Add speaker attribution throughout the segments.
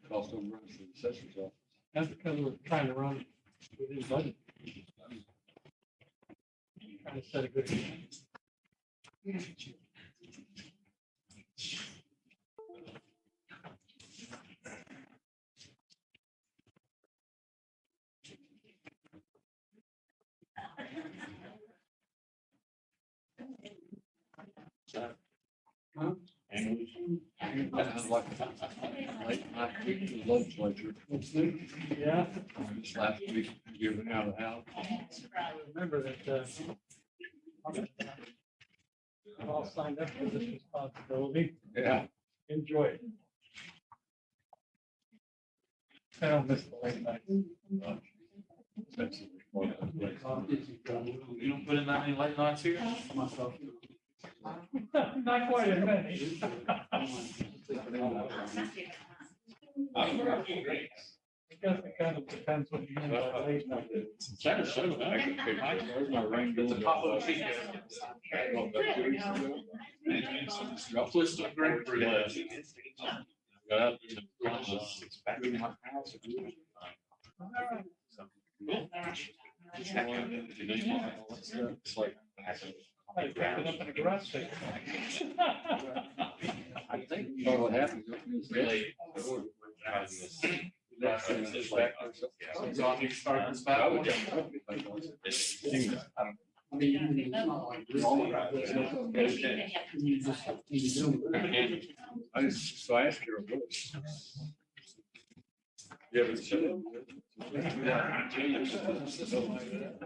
Speaker 1: Cost overruns for the assessor's office.
Speaker 2: That's because we're trying to run within budget. Trying to set a good. Huh?
Speaker 1: That's like late night meeting with the legislature.
Speaker 2: Yeah,
Speaker 1: This last week, giving out of the house.
Speaker 2: I remember that, I'm all signed up for this responsibility.
Speaker 1: Yeah.
Speaker 2: Enjoy it. I don't miss the late night.
Speaker 1: That's the responsibility.
Speaker 3: You don't put in that many late nights here?
Speaker 2: Not quite as many. I guess it kind of depends what you mean by late night.
Speaker 1: Kind of showed that. I could pick. There's my ring.
Speaker 3: It's a pop-up sheet.
Speaker 1: I'll twist the grapefruit. Got out there and my house. It's like.
Speaker 2: I picked it up in a garage sale.
Speaker 1: I think what happens is really.
Speaker 3: So I'll need to start this back.
Speaker 1: So I asked her. Yeah, but she.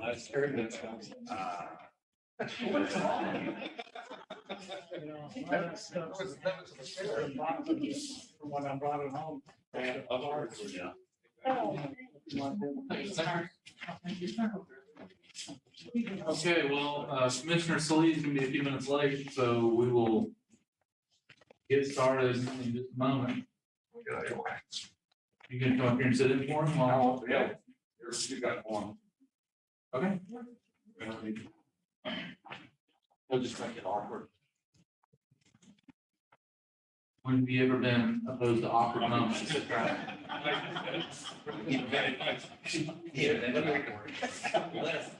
Speaker 1: Last year.
Speaker 2: You know, a lot of that stuff is from when I brought it home.
Speaker 3: Okay, well, Commissioner Solis is gonna be a few minutes late, so we will get started in just a moment. You can come up here and sit in for him?
Speaker 1: Yeah. You got one.
Speaker 3: Okay. He'll just make it awkward. When have you ever been opposed to awkward moments?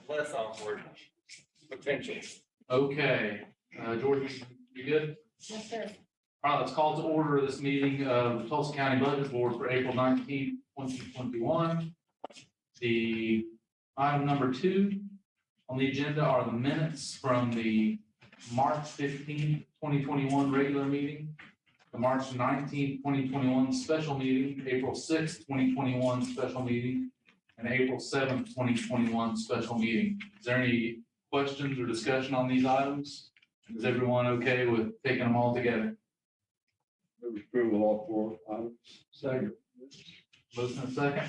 Speaker 4: Less awkward. Potential.
Speaker 3: Okay, George, you good?
Speaker 5: Yes, sir.
Speaker 3: All right, let's call to order this meeting of the Tulsa County Budget Board for April 19th, 2021. The item number 2 on the agenda are the minutes from the March 15th, 2021 regular meeting, the March 19th, 2021 special meeting, April 6th, 2021 special meeting, and April 7th, 2021 special meeting. Is there any questions or discussion on these items? Is everyone okay with taking them all together?
Speaker 1: Move approval of all 4 items.
Speaker 2: Second.
Speaker 3: Motion and second.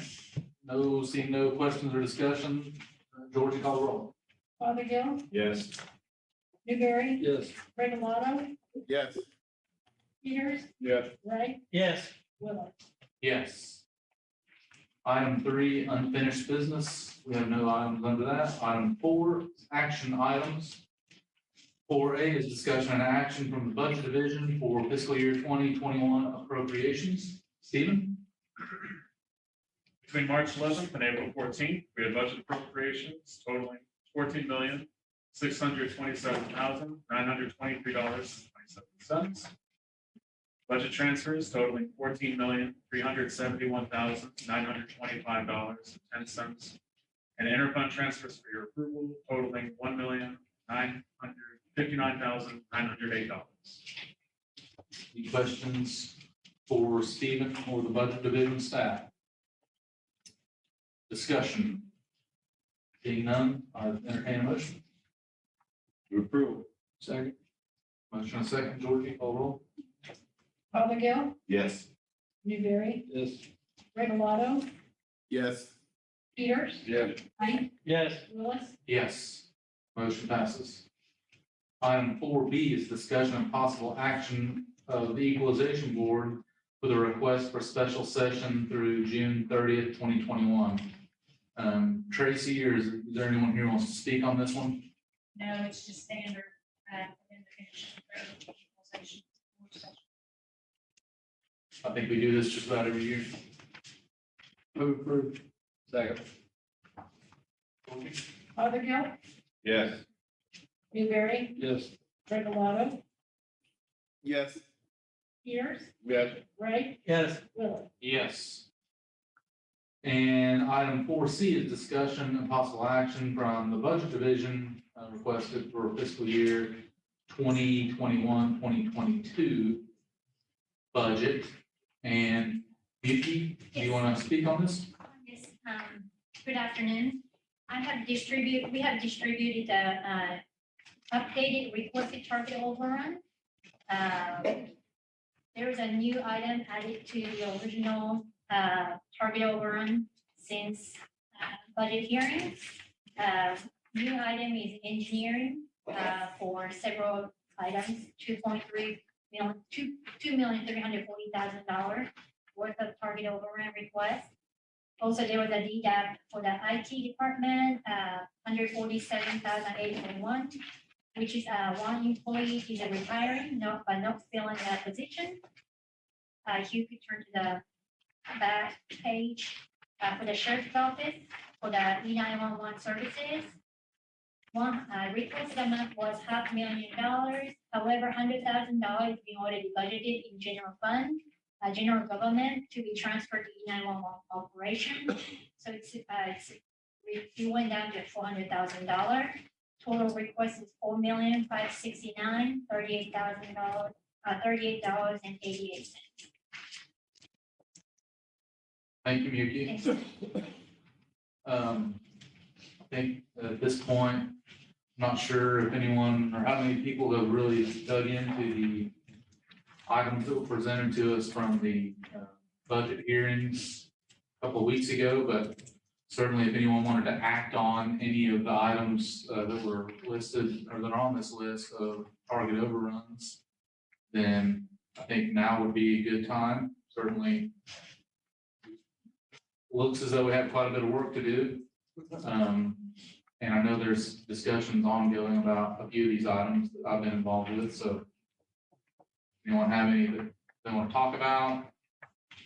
Speaker 3: No, seeing no questions or discussion. Georgie, call the roll.
Speaker 5: Fothergill,
Speaker 1: Yes.
Speaker 5: Newberry,
Speaker 2: Yes.
Speaker 5: Regalado,
Speaker 1: Yes.
Speaker 5: Peters,
Speaker 1: Yeah.
Speaker 5: Wright,
Speaker 2: Yes.
Speaker 5: Willis.
Speaker 3: Yes. Item 3, unfinished business. We have no items under that. Item 4, action items. 4A is discussion and action from the budget division for fiscal year 2021 appropriations. Stephen?
Speaker 6: Between March 11th and April 14th, we had budget appropriations totaling $14,627,923.27. Budget transfers totaling $14,371,925.10. And interfund transfers for your approval totaling $1,959,908.
Speaker 3: Any questions for Stephen or the budget division staff? Discussion. Seeing none, I entertain a motion.
Speaker 1: To approve.
Speaker 3: Second. Motion and second, Georgie, call roll.
Speaker 5: Fothergill,
Speaker 1: Yes.
Speaker 5: Newberry,
Speaker 2: Yes.
Speaker 5: Regalado,
Speaker 1: Yes.
Speaker 5: Peters,
Speaker 1: Yeah.
Speaker 5: Wright,
Speaker 2: Yes.
Speaker 5: Willis.
Speaker 3: Yes. Motion passes. Item 4B is discussion and possible action of the equalization board with a request for special session through June 30th, 2021. Tracy, or is there anyone here who wants to speak on this one?
Speaker 5: No, it's just standard. In the commission for equalization.
Speaker 3: I think we do this just about every year.
Speaker 1: Move approved. Second.
Speaker 5: Fothergill,
Speaker 6: Yes.
Speaker 5: Newberry,
Speaker 1: Yes.
Speaker 5: Regalado,
Speaker 6: Yes.
Speaker 5: Peters,
Speaker 1: Yes.
Speaker 5: Wright,
Speaker 2: Yes.
Speaker 5: Willie.
Speaker 3: Yes. And item 4C is discussion and possible action from the budget division requested for fiscal year 2021-2022 budget. And Yuki, do you want to speak on this?
Speaker 7: Yes, good afternoon. We have distributed the updated requested target overrun. There is a new item added to the original target overrun since budget hearing. New item is engineering for several items, $2,340,000 worth of target overrun request. Also, there was a DDAP for the IT department, $147,801, which is one employee is retiring, not filling that position. If you could turn to the back page for the sheriff's office for the E911 services. One requested amount was $500,000. However, $100,000 is being already budgeted in general fund, general government to be transferred to E911 operation. So it went down to $400,000. Total request is $4,569,038, $38.88.
Speaker 3: Thank you, Yuki. I think at this point, I'm not sure if anyone or how many people have really dug into the items that were presented to us from the budget hearings a couple of weeks ago, but certainly if anyone wanted to act on any of the items that were listed or that are on this list of target overruns, then I think now would be a good time. Certainly looks as though we have quite a bit of work to do. And I know there's discussions ongoing about a few of these items that I've been involved with, so anyone have any that they want to talk about,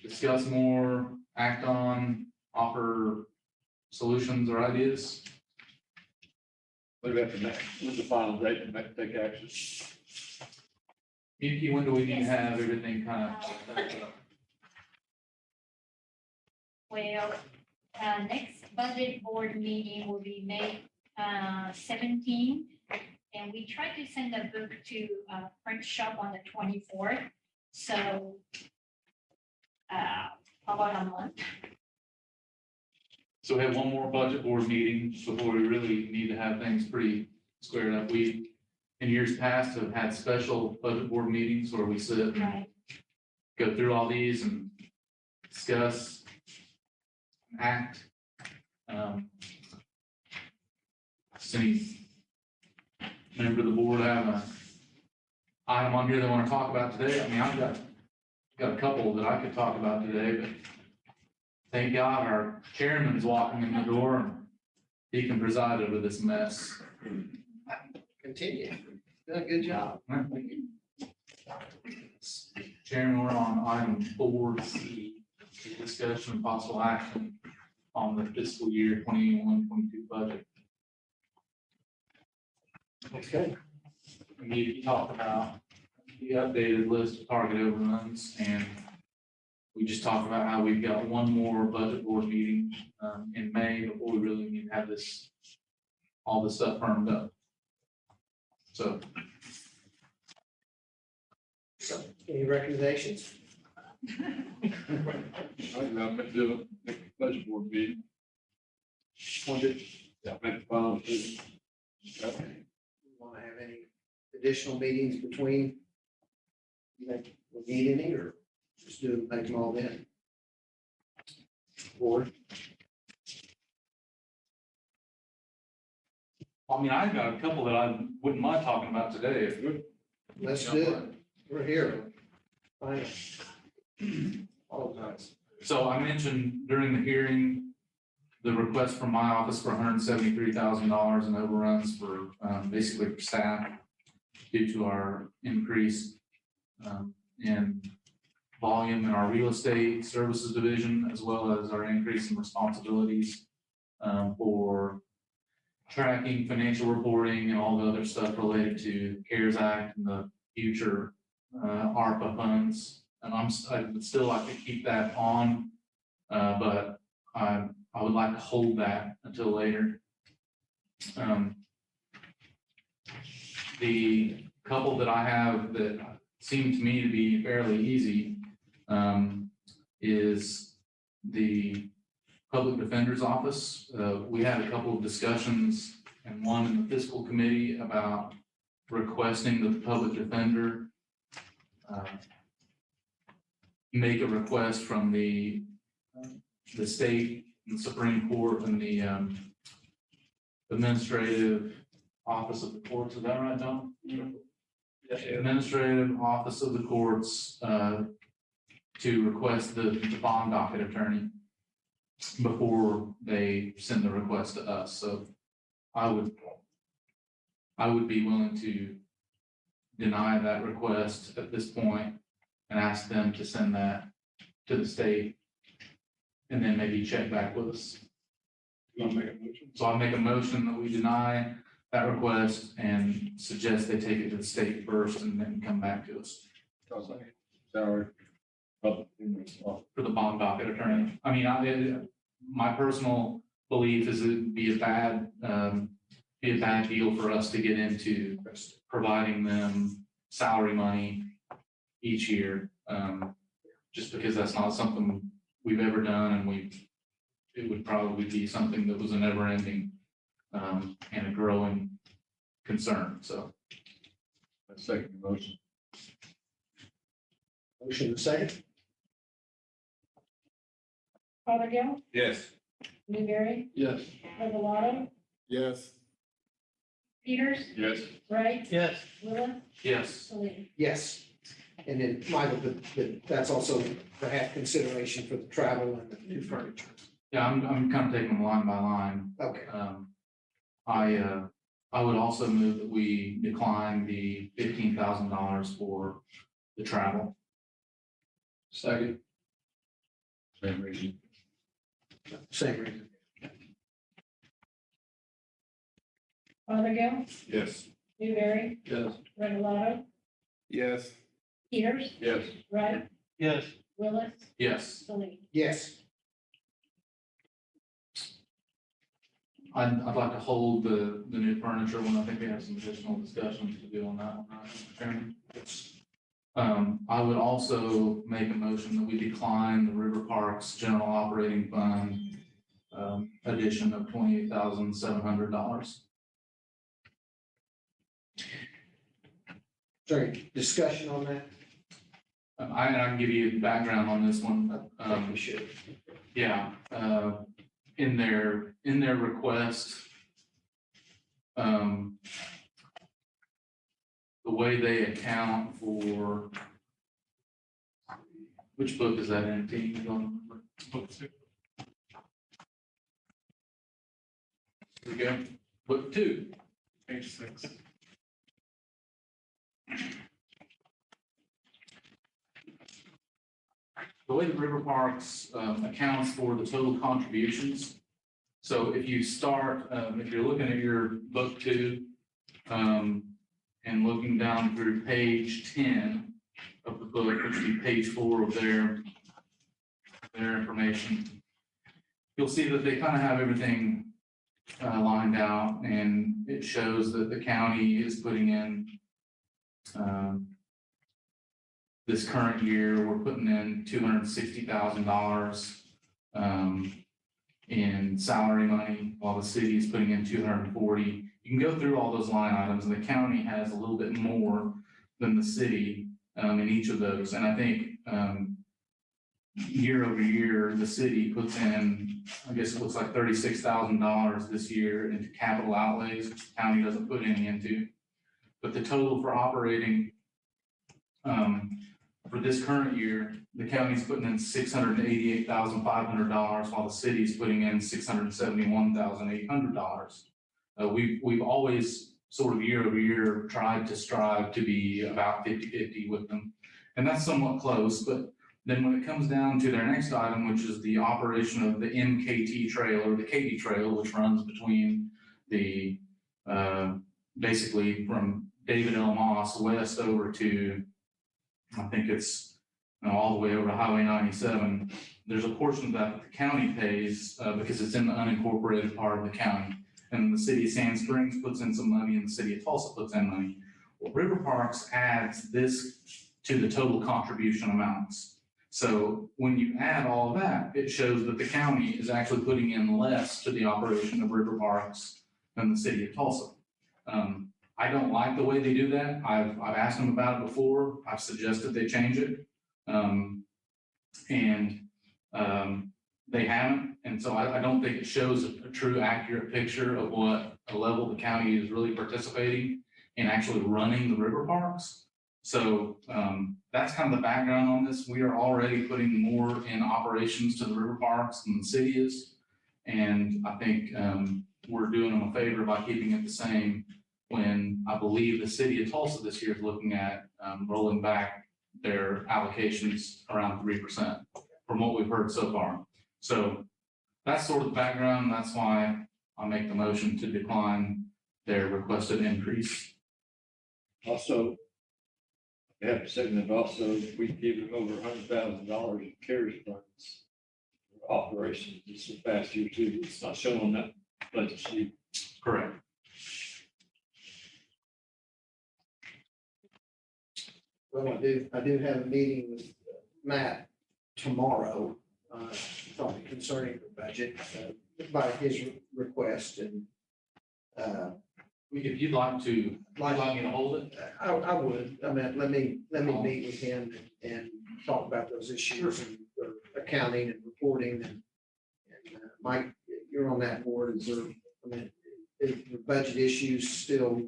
Speaker 3: discuss more, act on, offer solutions or ideas?
Speaker 1: What about the next, when's the final date to take action?
Speaker 3: Yuki, when do we need to have everything kind of?
Speaker 7: Well, next budget board meeting will be May 17. And we tried to send a book to print shop on the 24th. So about a month.
Speaker 3: So we have one more budget board meeting before we really need to have things pretty squared up. We, in years past, have had special budget board meetings where we sit and
Speaker 7: Right.
Speaker 3: go through all these and discuss, and act. Does any member of the board have an item on here they want to talk about today? I mean, I've got a couple that I could talk about today, but thank God our chairman's walking in the door and he can preside over this mess.
Speaker 8: Continue. Done a good job.
Speaker 3: Chairman, we're on item 4C, discussion and possible action on the fiscal year 21-22 budget.
Speaker 8: Okay.
Speaker 3: We need to talk about the updated list of target overruns, and we just talked about how we've got one more budget board meeting in May before we really need to have this, all this stuff firmed up. So
Speaker 8: So, any recommendations?
Speaker 1: I think I'm gonna do a budget board meeting. Yeah, make the final decision. Okay.
Speaker 8: Want to have any additional meetings between? You think we'll need any, or just do, make them all then? Board,
Speaker 3: I mean, I've got a couple that I wouldn't mind talking about today.
Speaker 8: Let's do it. We're here. Fine. All nice.
Speaker 3: So I mentioned during the hearing, the request from my office for $173,000 in overruns for, basically for staff due to our increase in volume in our real estate services division, as well as our increase in responsibilities for tracking, financial reporting, and all the other stuff related to the CARES Act and the future ARPA funds. And I would still like to keep that on, but I would like to hold that until later. The couple that I have that seem to me to be fairly easy is the Public Defender's Office. We had a couple of discussions and one in the fiscal committee about requesting that the public defender make a request from the state and Supreme Court and the administrative office of the courts. Is that right, Don? Administrative office of the courts to request the bond docket attorney before they send the request to us. So I would be willing to deny that request at this point and ask them to send that to the state and then maybe check back with us. So I'll make a motion that we deny that request and suggest they take it to the state first and then come back to us
Speaker 1: Salary.
Speaker 3: for the bond docket attorney. I mean, my personal belief is it'd be a bad deal for us to get into providing them salary money each year. Just because that's not something we've ever done, and it would probably be something that was a never ending and a growing concern. So.
Speaker 1: I second the motion.
Speaker 8: Motion to second?
Speaker 5: Fothergill,
Speaker 4: Yes.
Speaker 5: Newberry,
Speaker 1: Yes.
Speaker 5: Regalado,
Speaker 1: Yes.
Speaker 5: Peters,
Speaker 1: Yes.
Speaker 5: Wright,
Speaker 2: Yes.
Speaker 5: Willis,
Speaker 3: Yes.
Speaker 5: Saliba.
Speaker 8: Yes. And then, Michael, that's also perhaps consideration for the travel and the new furniture.
Speaker 3: Yeah, I'm kind of taking them line by line.
Speaker 8: Okay.
Speaker 3: I would also move that we decline the $15,000 for the travel.
Speaker 1: Second. Same reason.
Speaker 8: Same reason.
Speaker 5: Fothergill,
Speaker 1: Yes.
Speaker 5: Newberry,
Speaker 1: Yes.
Speaker 5: Regalado,
Speaker 1: Yes.
Speaker 5: Peters,
Speaker 1: Yes.
Speaker 5: Wright,
Speaker 2: Yes.
Speaker 5: Willis,
Speaker 3: Yes,
Speaker 5: Saliba.
Speaker 8: Yes.
Speaker 3: I'd like to hold the new furniture one. I think we have some additional discussions to do on that one, right, Mr. Chairman? I would also make a motion that we decline the River Parks General Operating Fund addition of $28,700.
Speaker 8: Sorry, discussion on that?
Speaker 3: I can give you background on this one.
Speaker 8: I think we should.
Speaker 3: Yeah, in their request, the way they account for, which book is that in? Team, you don't remember?
Speaker 6: Book 6.
Speaker 3: Here we go. Book 2.
Speaker 6: Page 6.
Speaker 3: The way the River Parks accounts for the total contributions. So if you start, if you're looking at your book 2, and looking down through page 10 of the book, which would be page 4 of their information, you'll see that they kind of have everything lined out, and it shows that the county is putting in this current year, we're putting in $260,000 in salary money, while the city is putting in $240,000. You can go through all those line items, and the county has a little bit more than the city in each of those. And I think year over year, the city puts in I guess it looks like $36,000 this year into capital outlays, which the county doesn't put any into. But the total for operating, for this current year, the county's putting in $688,500, while the city's putting in $671,800. We've always sort of year over year tried to strive to be about 50-50 with them. And that's somewhat close, but then when it comes down to their next item, which is the operation of the MKT trail or the Katy Trail, which runs between the, basically from David L. Moss west over to, I think it's all the way over to Highway 97. There's a portion of that the county pays because it's in the unincorporated part of the county. And the city of Sand Springs puts in some money and the city of Tulsa puts in money. Well, River Parks adds this to the total contribution amounts. So when you add all of that, it shows that the county is actually putting in less to the operation of River Parks than the city of Tulsa. I don't like the way they do that. I've asked them about it before. I've suggested they change it. They haven't. And so I don't think it shows a true accurate picture of what a level the county is really participating in actually running the river parks. So that's kind of the background on this. We are already putting more in operations to the river parks than the city is. And I think we're doing them a favor by keeping it the same when I believe the city of Tulsa this year is looking at rolling back their allocations around 3% from what we've heard so far. So that's sort of the background. That's why I make the motion to decline their requested increase.
Speaker 1: Also, we have to second it also, we give them over $100,000 in CARES funds for operations this past year too. It's not shown on that budget sheet.
Speaker 3: Correct.
Speaker 8: Well, I do have a meeting with Matt tomorrow, probably concerning the budget, by his request, and
Speaker 3: If you'd like to, like me to hold it,
Speaker 8: I would, I mean, let me meet with him and talk about those issues and accounting and reporting and Mike, you're on that board, is there, I mean, is the budget issues still?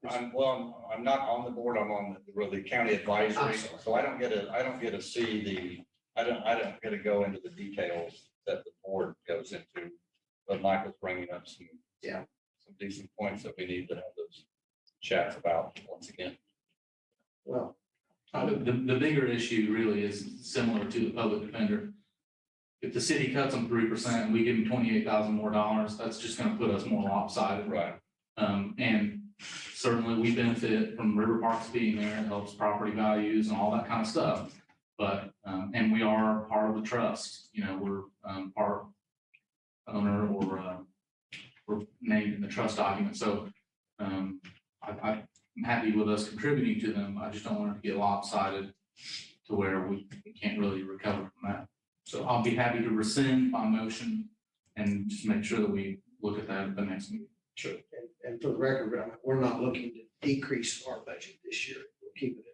Speaker 4: I'm not on the board, I'm on the county advisory, so I don't get to see I don't get to go into the details that the board goes into. But Michael's bringing up some decent points that we need to have those chats about once again.
Speaker 8: Well,
Speaker 3: the bigger issue really is similar to the public defender. If the city cuts them 3% and we give them $28,000 more, that's just going to put us more lopsided.
Speaker 4: Right.
Speaker 3: And certainly we benefit from River Parks being there. It helps property values and all that kind of stuff. But, and we are part of the trust, you know, we're part owner or we're named in the trust document. So I'm happy with us contributing to them. I just don't want it to get lopsided to where we can't really recover from that. So I'll be happy to rescind my motion and just make sure that we look at that at the next meeting.
Speaker 8: sure. And for the record, we're not looking to decrease our budget this year. We'll keep it.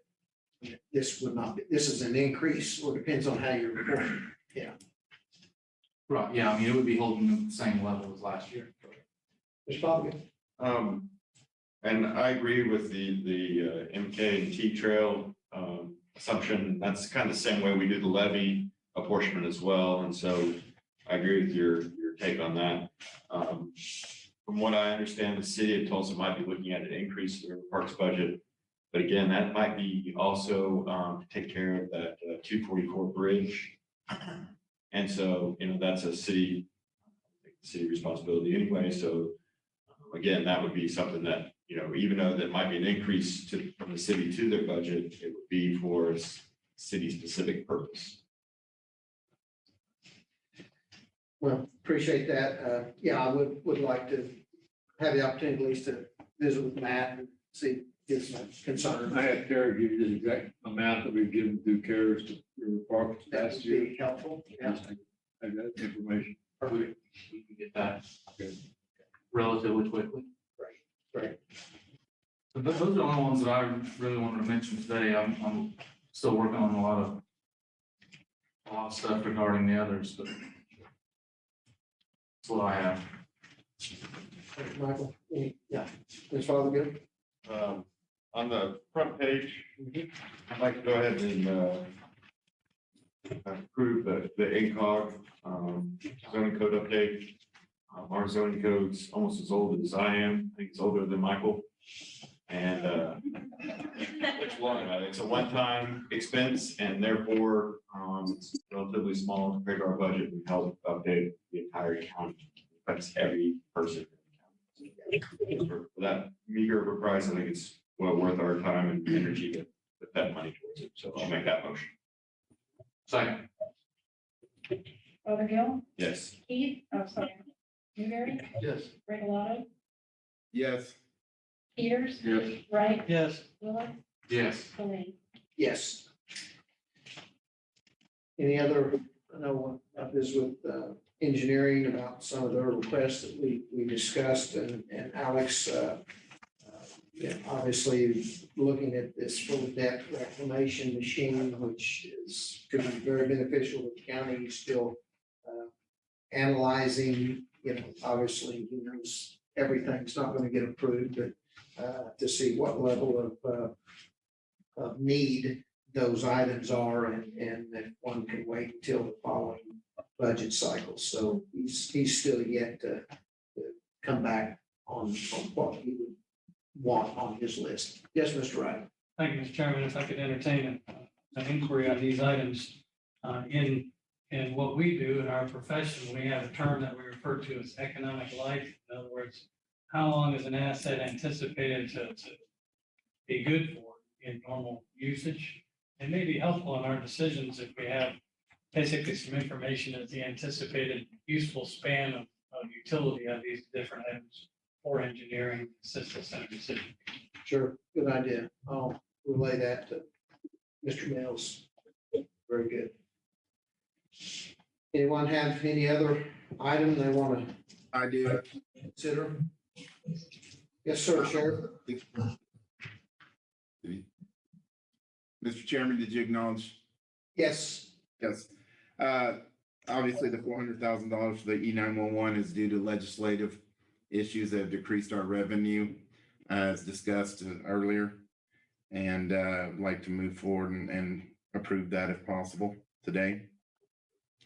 Speaker 8: This would not be, this is an increase, or depends on how you're reporting. Yeah.
Speaker 3: Right, yeah, I mean, it would be holding them at the same level as last year.
Speaker 8: Mr. Bobby?
Speaker 9: And I agree with the MK and T trail assumption. That's kind of the same way we do the levy apportionment as well. And so I agree with your take on that. From what I understand, the city of Tulsa might be looking at an increase in their parks budget. But again, that might be also to take care of that 244 bridge. And so, you know, that's a city responsibility anyway. So again, that would be something that, you know, even though that might be an increase from the city to their budget, it would be for city specific purpose.
Speaker 8: Well, appreciate that. Yeah, I would like to have the opportunity at least to visit with Matt and see his concern.
Speaker 1: I had Terry give you the exact amount that we've given through CARES to River Parks
Speaker 8: That
Speaker 1: last
Speaker 8: would
Speaker 1: year.
Speaker 8: be helpful. Yeah.
Speaker 1: I got the information.
Speaker 3: We can get that relatively quickly.
Speaker 8: Right.
Speaker 3: So those are the only ones that I really wanted to mention today. I'm still working on a lot of stuff regarding the others, but That's what I have.
Speaker 8: Thank you, Michael. Yeah, Ms. Fothergill?
Speaker 9: On the front page, I'd like to go ahead and approve the ACOG zoning code update. Our zoning code's almost as old as I am. I think it's older than Michael. And it's a one-time expense and therefore it's relatively small compared to our budget. We help update the entire county. Affects every person. For that meager of a price, I think it's well worth our time and energy to put that money towards it. So I'll make that motion.
Speaker 3: Second.
Speaker 5: Fothergill,
Speaker 9: Yes.
Speaker 5: Keith, oh, sorry, Newberry,
Speaker 8: Yes.
Speaker 5: Regalado,
Speaker 9: Yes.
Speaker 5: Peters,
Speaker 1: Yes.
Speaker 5: Wright,
Speaker 2: Yes,
Speaker 5: Willa,
Speaker 3: Yes.
Speaker 5: Lane.
Speaker 8: Yes. Any other, I know this with engineering about some of their requests that we discussed and Alex, yeah, obviously looking at this full depth reclamation machine, which is could be very beneficial to the county. He's still analyzing, obviously he knows everything's not going to get approved, but to see what level of need those items are and if one can wait until the following budget cycle. So he's still yet to come back on what he would want on his list. Yes, Mr. Wright.
Speaker 2: thank you, Mr. Chairman. If I could entertain an inquiry on these items. In what we do in our profession, we have a term that we refer to as economic life. In other words, how long is an asset anticipated to be good for in normal usage? It may be helpful in our decisions if we have basically some information as the anticipated useful span of utility of these different items for engineering assistance and decision.
Speaker 8: Sure, good idea. I'll relay that to Mr. Mills. Very good. Anyone have any other item they want to
Speaker 10: I do.
Speaker 8: consider? Yes, sir, Sheriff.
Speaker 10: Mr. Chairman, did you acknowledge?
Speaker 8: Yes,
Speaker 10: Yes. Obviously, the $400,000 for the E911 is due to legislative issues that have decreased our revenue, as discussed earlier. And I'd like to move forward and approve that if possible today.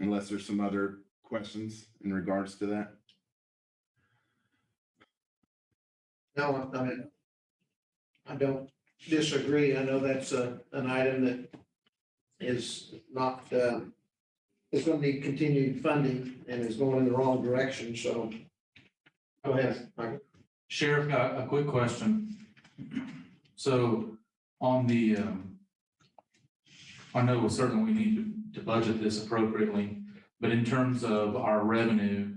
Speaker 10: Unless there's some other questions in regards to that.
Speaker 8: no, I mean, I don't disagree. I know that's an item that is not, is going to need continued funding and is going in the wrong direction, so. Go ahead, Michael.
Speaker 3: Sheriff, got a quick question. So on the, I know certainly we need to budget this appropriately, but in terms of our revenue,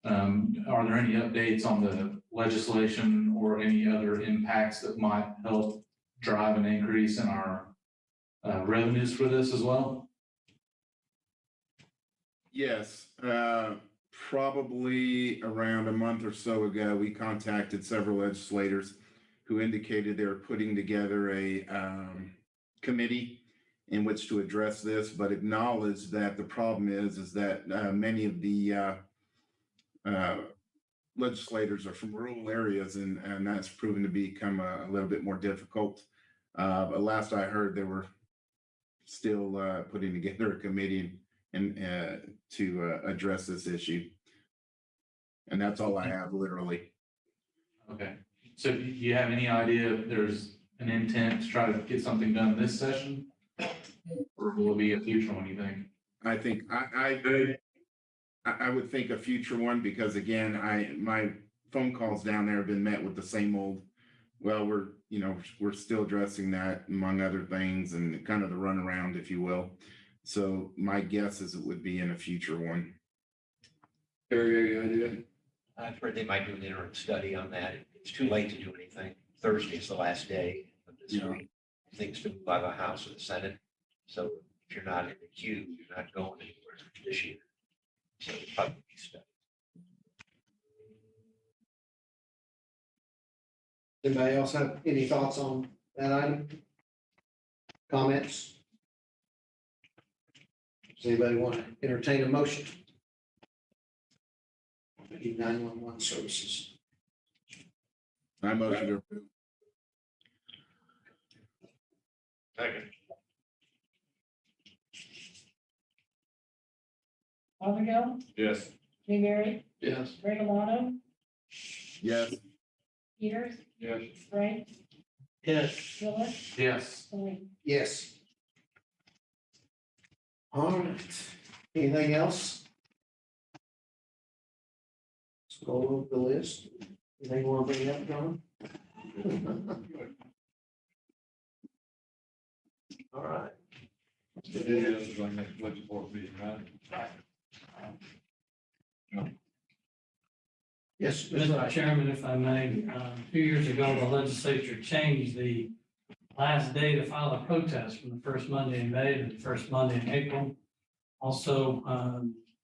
Speaker 3: are there any updates on the legislation or any other impacts that might help drive an increase in our revenues for this as well?
Speaker 10: Yes, probably around a month or so ago, we contacted several legislators who indicated they were putting together a committee in which to address this, but acknowledged that the problem is that many of the legislators are from rural areas, and that's proven to become a little bit more difficult. But last I heard, they were still putting together a committee and to address this issue. And that's all I have, literally.
Speaker 3: Okay, so do you have any idea if there's an intent to try to get something done this session? Or will it be a future one, you think?
Speaker 10: I think I would think a future one, because again, my phone calls down there have been met with the same old, well, we're still addressing that among other things, and kind of the runaround, if you will. So my guess is it would be in a future one.
Speaker 1: Terry, any idea?
Speaker 11: I've heard they might do an interim study on that. It's too late to do anything. Thursday is the last day of this
Speaker 10: Yeah.
Speaker 11: week. Things to move by the House or the Senate. So if you're not in the queue, you're not going anywhere this year. So it'll probably be studied.
Speaker 8: Anybody else have any thoughts on that item? Comments? Does anybody want to entertain a motion? E911 services.
Speaker 10: I motion to approve.
Speaker 11: Second.
Speaker 1: Fothergill,
Speaker 6: Yes.
Speaker 1: Newberry,
Speaker 3: Yes.
Speaker 1: Regalado,
Speaker 10: Yes.
Speaker 1: Peters,
Speaker 6: Yes.
Speaker 1: Gray,
Speaker 2: Yes.
Speaker 1: Miller,
Speaker 3: Yes.
Speaker 1: Lee.
Speaker 8: Yes. All right. Anything else? Let's go over the list. Anything you want to bring up, John? All right.
Speaker 1: It is going next budget board meeting, right?
Speaker 8: Yes.
Speaker 2: Mr. Chairman, if I may, 2 years ago, the legislature changed the last day to file a protest from the first Monday in May to the first Monday in April. Also,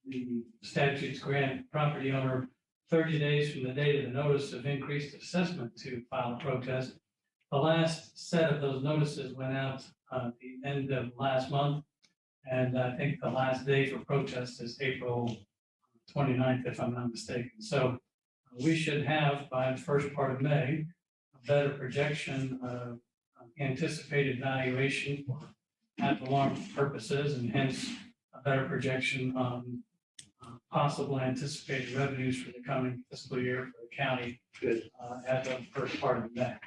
Speaker 2: the statutes grant property owner 30 days from the date of the notice of increased assessment to file a protest. The last set of those notices went out at the end of last month. And I think the last day for protest is April 29th, if I'm not mistaken. So we should have by the first part of May, a better projection of anticipated valuation for ad valorem purposes, and hence a better projection on possible anticipated revenues for the coming fiscal year for the county.
Speaker 8: Good.
Speaker 2: As of the first part of May.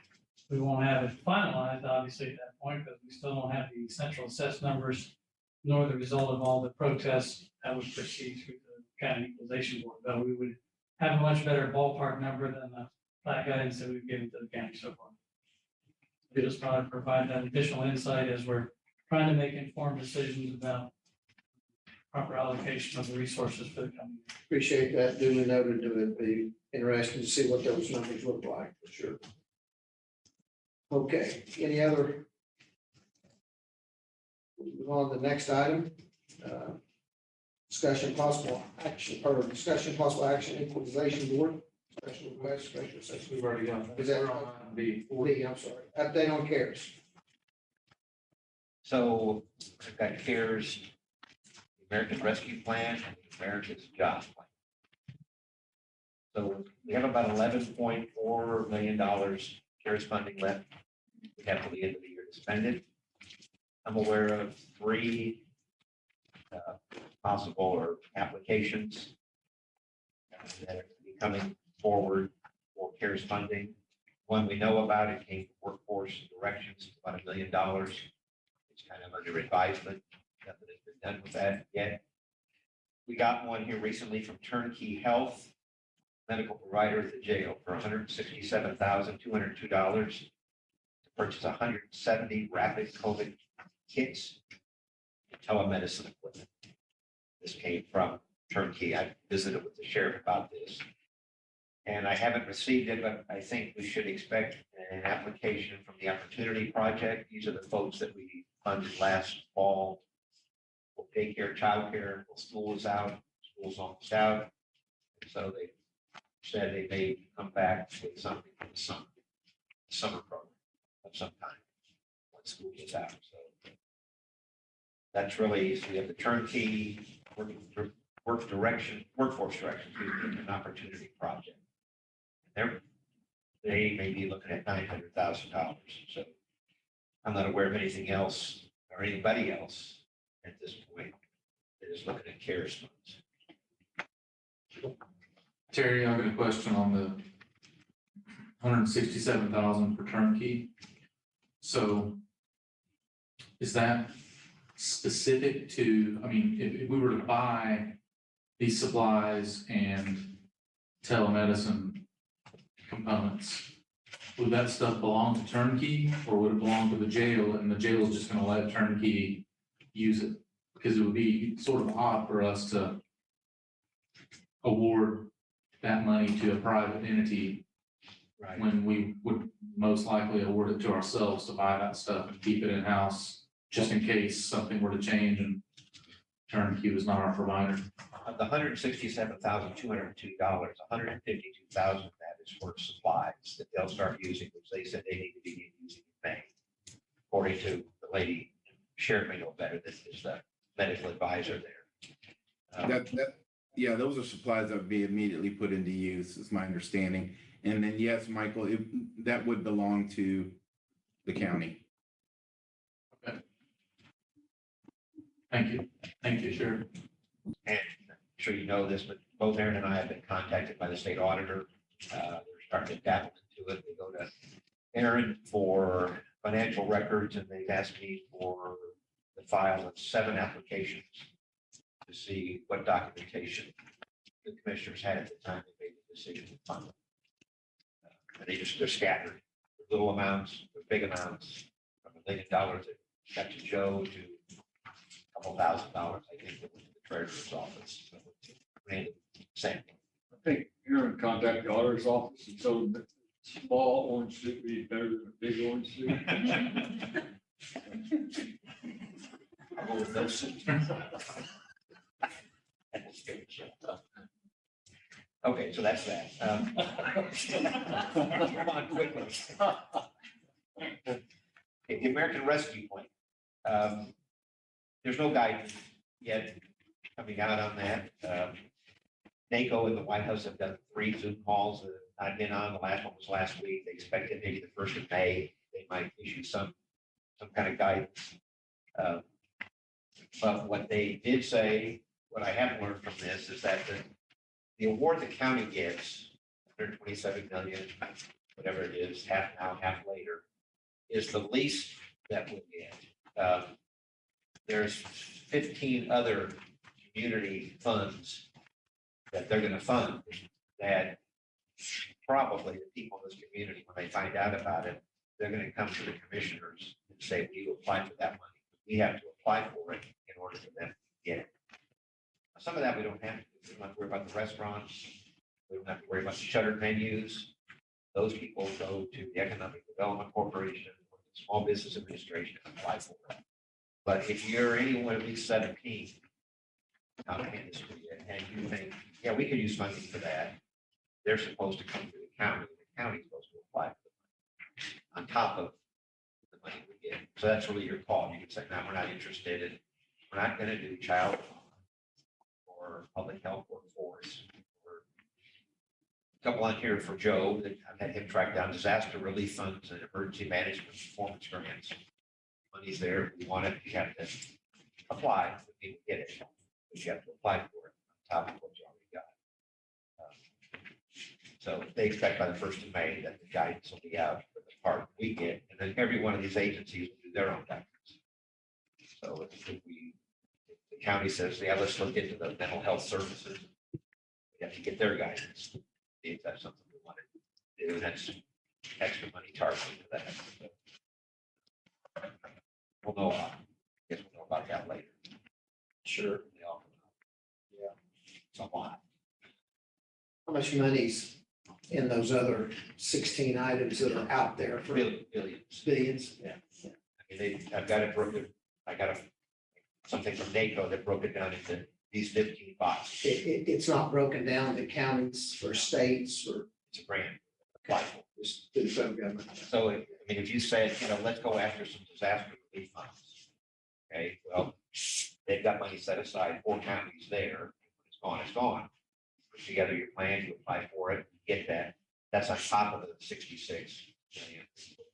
Speaker 2: We won't have it finalized, obviously, at that point, because we still don't have the central assessed numbers, nor the result of all the protests that would proceed through the county equalization board, but we would have a much better ballpark number than the flat guidance that we've given to the county so far. We just thought to provide that additional insight as we're trying to make informed decisions about proper allocation of the resources for the coming year.
Speaker 8: Appreciate that. Duly noted. It would be interesting to see what those numbers look like, for sure. Okay, any other? Move on to the next item. Discussion possible action, or discussion possible action equalization board. Special request, special session.
Speaker 3: We've already got that.
Speaker 8: Is that-
Speaker 3: We're on item B.
Speaker 8: B, I'm sorry. Update on CARES.
Speaker 11: So we've got CARES, the American Rescue Plan, and the America's Jobs Plan. So we have about $11.4 million CARES funding left. We have till the end of the year to spend it. I'm aware of 3 possible or applications that are coming forward for CARES funding. One we know about, it came from Workforce Directions, about $1 million. It's kind of under advisement. Nothing has been done with that yet. We got one here recently from Turnkey Health, medical provider at the jail, for $167,202 to purchase 170 rapid COVID kits, and telemedicine equipment. This came from Turnkey. I visited with the sheriff about this. And I haven't received it, but I think we should expect an application from the Opportunity Project. These are the folks that we funded last fall for daycare, childcare, while school is out, school's almost out. So they said they may come back with something for the summer program of some kind when school gets out. So that's really, so we have the Turnkey workforce direction, an Opportunity Project. They may be looking at $900,000. So I'm not aware of anything else or anybody else at this point that is looking at CARES funds.
Speaker 3: Terry, I've got a question on the 167,000 for turnkey. So is that specific to, I mean, if we were to buy these supplies and telemedicine components, would that stuff belong to turnkey, or would it belong to the jail and the jail is just gonna let turnkey use it? Because it would be sort of odd for us to award that money to a private entity
Speaker 11: Right.
Speaker 3: when we would most likely award it to ourselves to buy that stuff and keep it in-house, just in case something were to change and turnkey was not our provider.
Speaker 11: Of the $167,202, $152,000 of that is for supplies that they'll start using, which they said they need to begin using in May. According to the lady, Sharon may know better, this is the medical advisor there.
Speaker 10: That Yeah, those are supplies that would be immediately put into use, is my understanding. And then, yes, Michael, that would belong to the county.
Speaker 3: Thank you, Sheriff.
Speaker 11: And I'm sure you know this, but both Aaron and I have been contacted by the state auditor. They're starting to dabble into it. They go to Aaron for financial records, and they've asked me for the file of 7 applications to see what documentation the commissioners had at the time they made the decision to fund them. And they're scattered, little amounts, big amounts, from $1 million that got to Joe to a couple $1,000, I think, that went to the treasurer's office. So, random sampling.
Speaker 1: I think Aaron contacted the auditor's office and told them that small orange suit would be better than a big orange suit.
Speaker 11: I'll go with those. Okay, so that's that. Move on quickly. The American Rescue Plan. There's no guidance yet coming out on that. NACO and the White House have done 3 Zoom calls that I've been on. The last one was last week. They expected maybe the 1st of May, they might issue some kind of guidance. But what they did say, what I have learned from this is that the award the county gets, 127 million, whatever it is, half now, half later, is the least that we'll get. There's 15 other community funds that they're going to fund that probably the people in this community, when they find out about it, they're going to come to the commissioners and say, we will apply for that money. We have to apply for it in order for them to get it. Some of that we don't have to. We don't have to worry about the restaurants. We don't have to worry about the shuttered menus. Those people go to the Economic Development Corporation or the Small Business Administration and apply for it. But if you're any one of these 17 out of industry and you think, yeah, we could use funding for that, they're supposed to come to the county. The county's supposed to apply for the money on top of the money we get. So that's really your call. You can say, no, we're not interested in, we're not going to do child or public health workforce. Or a couple on here for Joe that I've had him track down disaster relief funds and emergency management performance grants. Money's there. If you want it, you have to apply. You can get it, but you have to apply for it on top of what you already got. So they expect by the 1st of May that the guidance will be out for the part we get, and then every one of these agencies will do their own guidance. So if the county says, yeah, let's look into the mental health services, we have to get their guidance. If that's something we want to do, that's extra money targeted for that. So we'll know about, I guess we'll know about that later.
Speaker 8: Sure.
Speaker 11: They all come out. Yeah, it's a lot.
Speaker 8: How much money's in those other 16 items that are out there for
Speaker 11: Billions.
Speaker 8: billions?
Speaker 11: Yeah. I mean, I've got it broken. I got something from NACO that broke it down into these 15 boxes.
Speaker 8: It's not broken down to counties or states or
Speaker 11: It's a grant. Apply for.
Speaker 8: just to the federal government.
Speaker 11: So, I mean, if you said, let's go after some disaster relief funds. Okay, well, they've got money set aside, 4 counties there. It's gone, it's gone. Put together your plan, you apply for it, you get that. That's on top of the 66 million.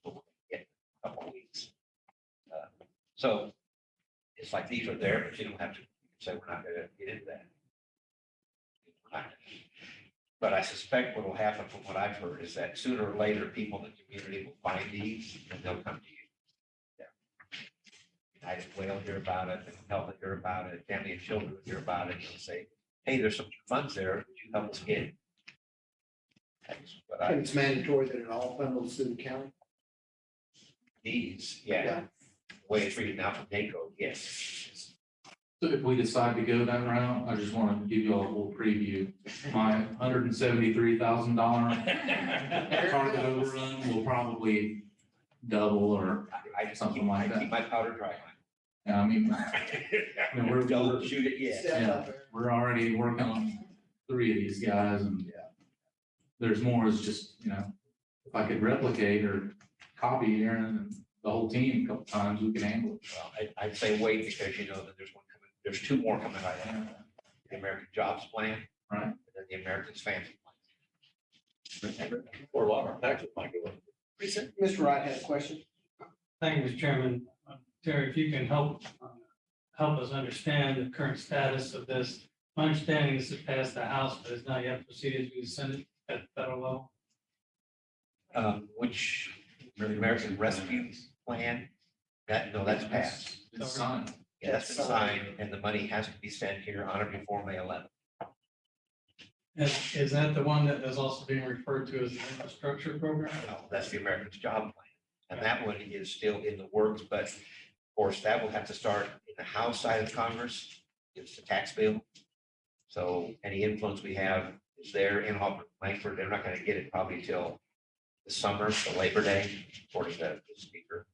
Speaker 11: We'll get in a couple of weeks. So it's like these are there, but you don't have to say we're not going to get into that. We're not gonna. But I suspect what will happen from what I've heard is that sooner or later, people in the community will find these and they'll come to you. Yeah. United Way will hear about it, Health will hear about it, Family and Children will hear about it, and they'll say, hey, there's some funds there, would you help us get it? That's what
Speaker 8: And it's mandatory that it all funnels through the county.
Speaker 11: These, yeah, the way it's reading now from NACO, yes.
Speaker 3: So if we decide to go that route, I just want to give you all a little preview. My $173,000 target overrun will probably double or
Speaker 11: I
Speaker 3: something like
Speaker 11: I keep
Speaker 3: that.
Speaker 11: my powder dry.
Speaker 3: I mean,
Speaker 11: Don't shoot it yet.
Speaker 8: Step up there.
Speaker 3: we're already working on 3 of these guys and there's more. Is just, if I could replicate or copy Aaron and the whole team a couple times, we can handle it.
Speaker 11: Well, I'd say wait because that there's one coming, there's 2 more coming out. the American Jobs Plan.
Speaker 3: Right.
Speaker 11: And then the Americans Family Plan.
Speaker 4: Or a lot of our taxes might go up.
Speaker 8: Mr. Wright had a question.
Speaker 2: Thank you, Mr. Chairman. Terry, if you can help us understand the current status of this. My understanding is it passed the House, but it's not yet proceeded to the Senate at the federal level.
Speaker 11: Which the American Rescue Plan, that's passed.
Speaker 3: It's signed.
Speaker 11: Yeah, that's been signed and the money has to be sent here on or before May 11th.
Speaker 2: Is that the one that is also being referred to as the infrastructure program?
Speaker 11: No, that's the Americans Job Plan. And that one is still in the works, but of course, that will have to start in the House side of Congress. It's the tax bill. So any influence we have is there in Langford. They're not going to get it probably till the summer, the Labor Day, according to the speaker.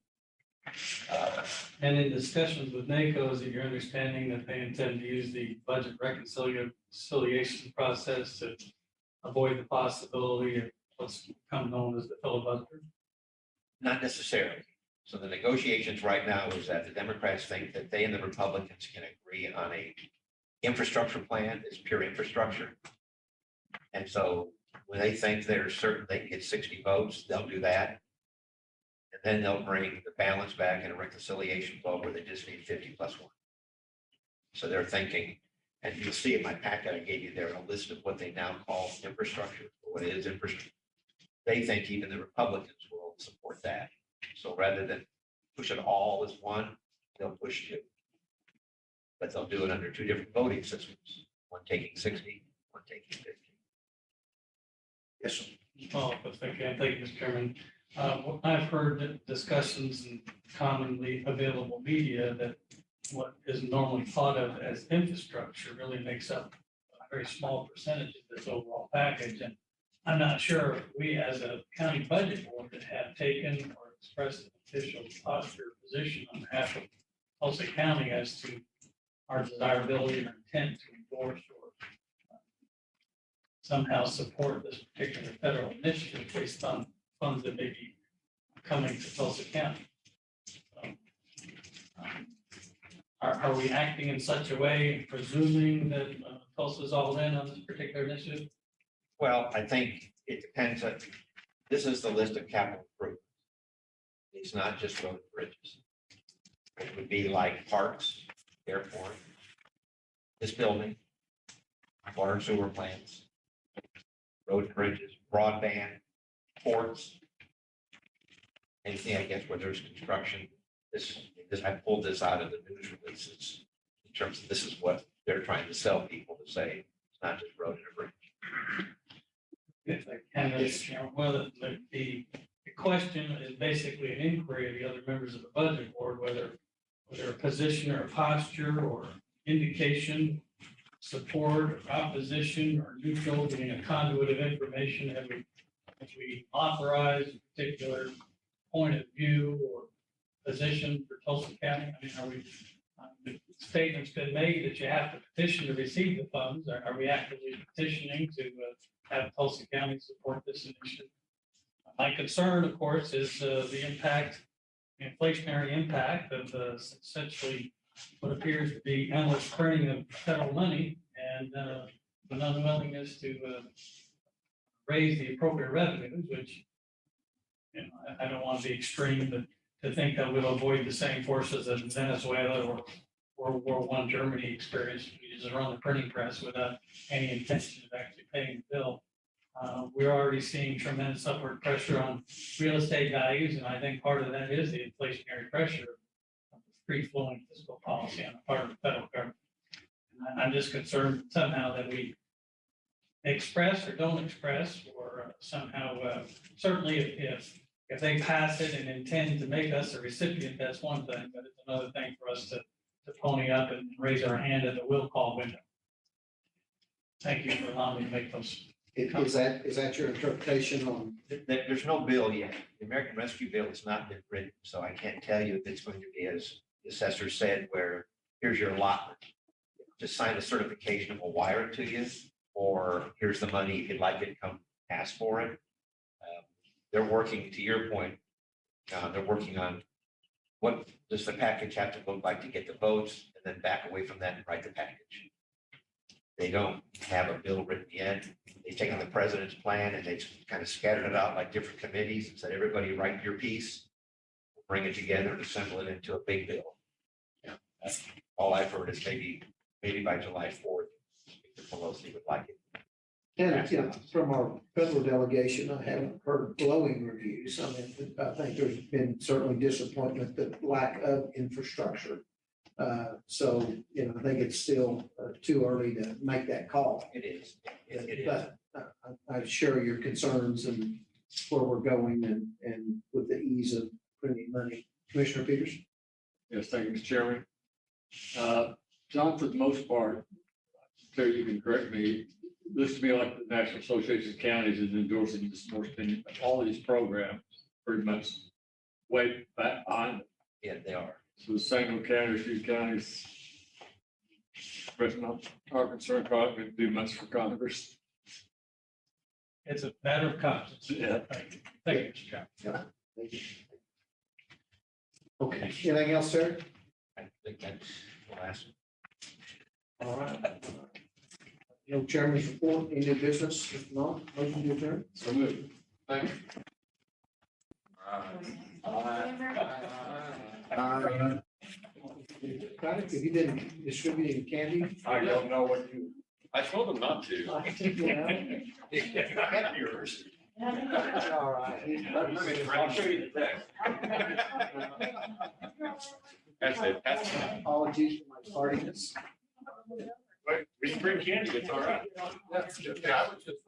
Speaker 2: And in discussions with NACO, is it your understanding that they intend to use the budget reconciliation process to avoid the possibility of what's become known as the filibuster?
Speaker 11: Not necessarily. So the negotiations right now is that the Democrats think that they and the Republicans can agree on a infrastructure plan, it's pure infrastructure. And so when they think they're certain they can get 60 votes, they'll do that. And then they'll bring the balance back in a reconciliation vote where they just need 50 plus 1. So they're thinking, and you'll see in my packet I gave you there a list of what they now call infrastructure, or what is infrastructure. They think even the Republicans will support that. So rather than push it all as one, they'll push 2. But they'll do it under 2 different voting systems, one taking 60, one taking 50.
Speaker 8: Yes, sir.
Speaker 2: Oh, thank you, Mr. Chairman. I've heard discussions in commonly available media that what is normally thought of as infrastructure really makes up a very small percentage of this overall package. And I'm not sure if we as a county budget board that have taken or expressed an official posture position on behalf of Tulsa County as to our desirability or intent to endorse or somehow support this particular federal initiative based on funds that may be coming to Tulsa County. So, are we acting in such a way, presuming that Tulsa's all in on this particular initiative?
Speaker 11: Well, I think it depends on, this is the list of capital improvements. It's not just road and bridges. It would be like parks, airport, this building, water and sewer plants, road and bridges, broadband, ports, anything, I guess, where there's construction. This, I pulled this out of the news releases in terms of this is what they're trying to sell people to say, it's not just road and a bridge.
Speaker 2: If I can, well, the question is basically an inquiry of the other members of the budget board, whether a position or a posture or indication, support, opposition, or neutral, being a conduit of information, if we authorize a particular point of view or position for Tulsa County. I mean, are we, the statement's been made that you have to petition to receive the funds. Are we actively petitioning to have Tulsa County support this initiative? My concern, of course, is the impact, the inflationary impact of essentially what appears to be endless printing of federal money and an unwillingness to raise the appropriate revenues, which, you know, I don't want to be extreme, but to think that we'll avoid the same forces that Venezuela or World War I Germany experienced. We just run the printing press without any intention of actually paying the bill. We're already seeing tremendous upward pressure on real estate values, and I think part of that is the inflationary pressure of the free-flowing fiscal policy on the part of the federal government. And I'm just concerned somehow that we express or don't express, or somehow, certainly if they pass it and intend to make us a recipient, that's one thing, but it's another thing for us to pony up and raise our hand at the will call window. Thank you for allowing me to make those.
Speaker 8: Is that your interpretation on?
Speaker 11: There's no bill yet. The American Rescue Bill has not been written, so I can't tell you if it's going to be, as the assessor said, where here's your allotment. Just sign a certification and we'll wire it to you, or here's the money, if you'd like it, come ask for it. They're working, to your point, they're working on what does the package have to look like to get the votes, and then back away from that and write the package. They don't have a bill written yet. They've taken the president's plan and they've kind of scattered it out like different committees and said, everybody write your piece. Bring it together and assemble it into a big bill. That's all I've heard is maybe by July 4th, Mr. Pelosi would like it.
Speaker 8: And, you know, from our federal delegation, I haven't heard glowing reviews. I mean, I think there's been certainly disappointment that lack of infrastructure. So, you know, I think it's still too early to make that call.
Speaker 11: It is. It is.
Speaker 8: But I share your concerns and where we're going and with the ease of printing money. Commissioner Peters?
Speaker 1: Yes, thank you, Mr. Chairman. John, for the most part, Terry, you can correct me, looks to me like the National Association of Counties is endorsing this more opinion, but all these programs pretty much way back behind.
Speaker 11: Yeah, they are.
Speaker 1: So the Sangamon County, a few counties, expressing our concern, probably wouldn't do much for Congress.
Speaker 2: It's a matter of conscience.
Speaker 1: Yeah.
Speaker 2: Thank you, Mr. Chairman.
Speaker 8: Thank you. Okay, anything else, sir?
Speaker 11: I think that's the last.
Speaker 8: All right. No chairman's report, any new business? If not, motion to adjourn.
Speaker 1: So moved.
Speaker 8: Thank you. Have you been distributing candy?
Speaker 1: I don't know what you.
Speaker 9: I told them not to.
Speaker 11: Yours.
Speaker 8: All right.
Speaker 1: I'll show you the text.
Speaker 9: Actually, that's.
Speaker 8: Apologies for my tardiness.
Speaker 6: We can bring candy, it's all right.
Speaker 9: Yeah, I was just.